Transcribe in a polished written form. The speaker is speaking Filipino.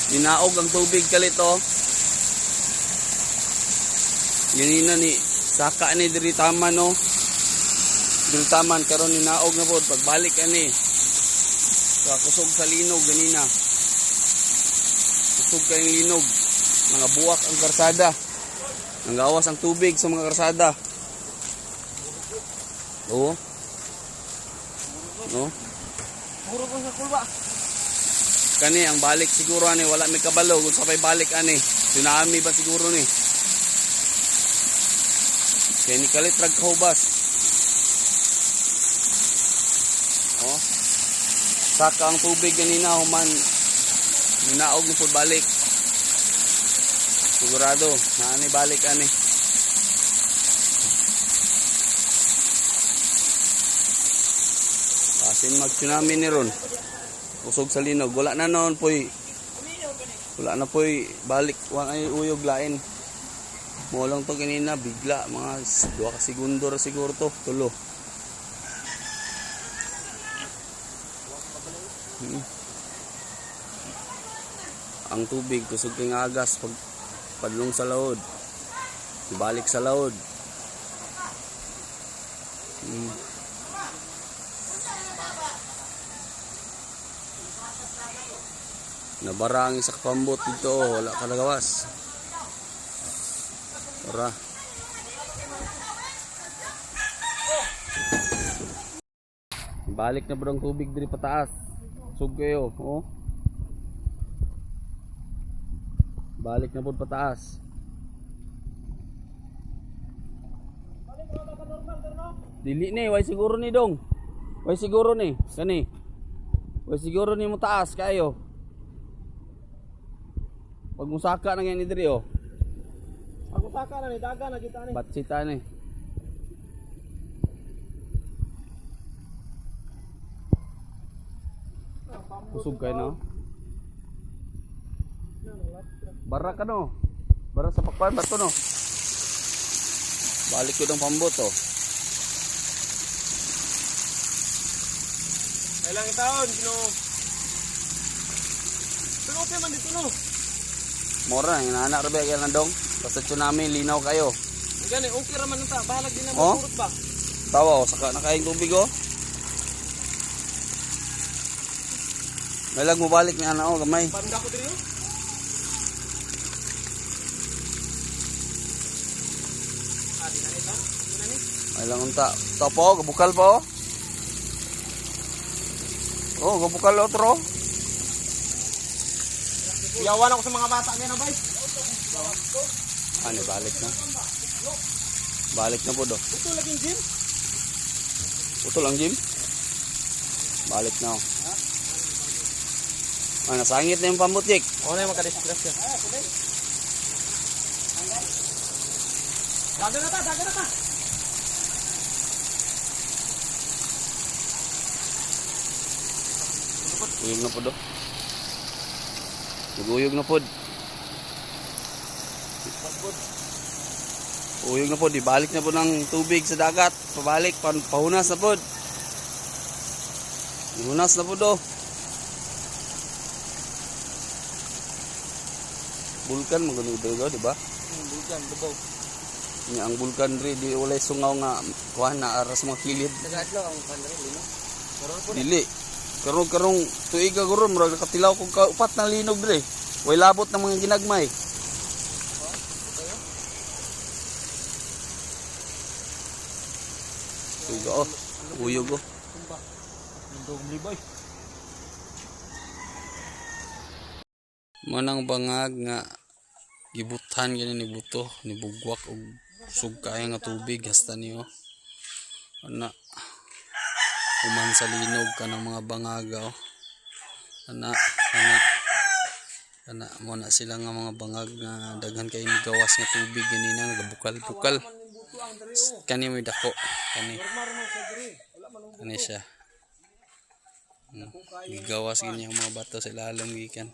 Dinaog ang tubig kalit oh. Ganina ni saka ni diri taman no. Diri taman karon ninaog na pod pagbalik ani. Sa kusog sa linog ganina. Kusog kay linog. Mga buwak ang karsada. Nanggawas ang tubig sa mga karsada. Oo. No? Puro ko sa kulba. Kani ang balik siguro ani wala may kabalo kung sapay balik ani. Tsunami ba siguro ni? Kaya ni kalit rag kahubas. Oh. Saka ang tubig kanina human ninaog na pud balik. Sigurado na ani balik ani. Asin mag-tsunami ni ron. Usog sa linog. Wala na noon po'y. Wala na po'y balik. Wala ay uyog lain. Mulang to kanina. Bigla. Mga 2 ka segundo siguro to. Tulo. Ang tubig. Kusog kay agas. Pag padlong sa laod. Ibalik sa laod. Nabara ang isa kapambot dito, wala ka nagawas. Tara. Balik na bro ang tubig diri pataas. Sug kayo, oh. Balik na po pataas. Dili ni, way siguro ni dong. Way siguro ni, kani. Way siguro ni mo taas kayo. Pag musaka na yan diri oh. Pag musaka na ni daga na kita ni. Batsita ni. Kusog kayo no. Bara ka no. Bara sa pakpan bato no. Balik ko ng pambot oh. Kailang taon no. Pero okay man dito no. Mora yung anak rabe kaya nandong. Basta tsunami linaw kayo. Gani okay ra man ta. Balag din na Oh? magurot ba. Tawa oh, saka na kayong tubig oh. May lag mo balik ni anak oh, gamay. Panda ko diri oh. Di na ni ta. Di na ni. May lang unta. Tapo, gabukal po. Oh, gabukal otro. Yawan ako sa mga bata niya na bay. Ano, balik na. Balik na po do. Ito laging gym. Putol ang gym. Balik na oh. Ah, nasangit na yung pambutik. O na yung makadisgress yan. Daga na ta, daga na ta. Uyog na po do. Uyog na po. Uyog na po. Ibalik na po ng tubig sa dagat. Pabalik. Pahunas na po. Pahunas na po do. Bulkan magandang do, di ba? Bulkan, dubaw. Ang bulkan rin, di walay sungaw nga kuha na aras mga kilid. Nagadlaw ang kanre, lino. Karon po. Dili. Karong tuig ka guro, murag nakatilaw kong kaupat na linog dre. Way labot ng mga ginagmay. Tuig oh, uyog oh. Ndong liboy. Manang bangag nga gibutan gani ni buto, ni bugwak og sug kaya nga tubig hasta niyo. Ana uman sa linog kanang mga bangaga oh. Ana mo na sila nga mga bangag nga daghan kay migawas nga tubig ganina nagabukal-bukal. Kani may dako kani siya. Gigawas gini ang mga bato sa ilalim gikan.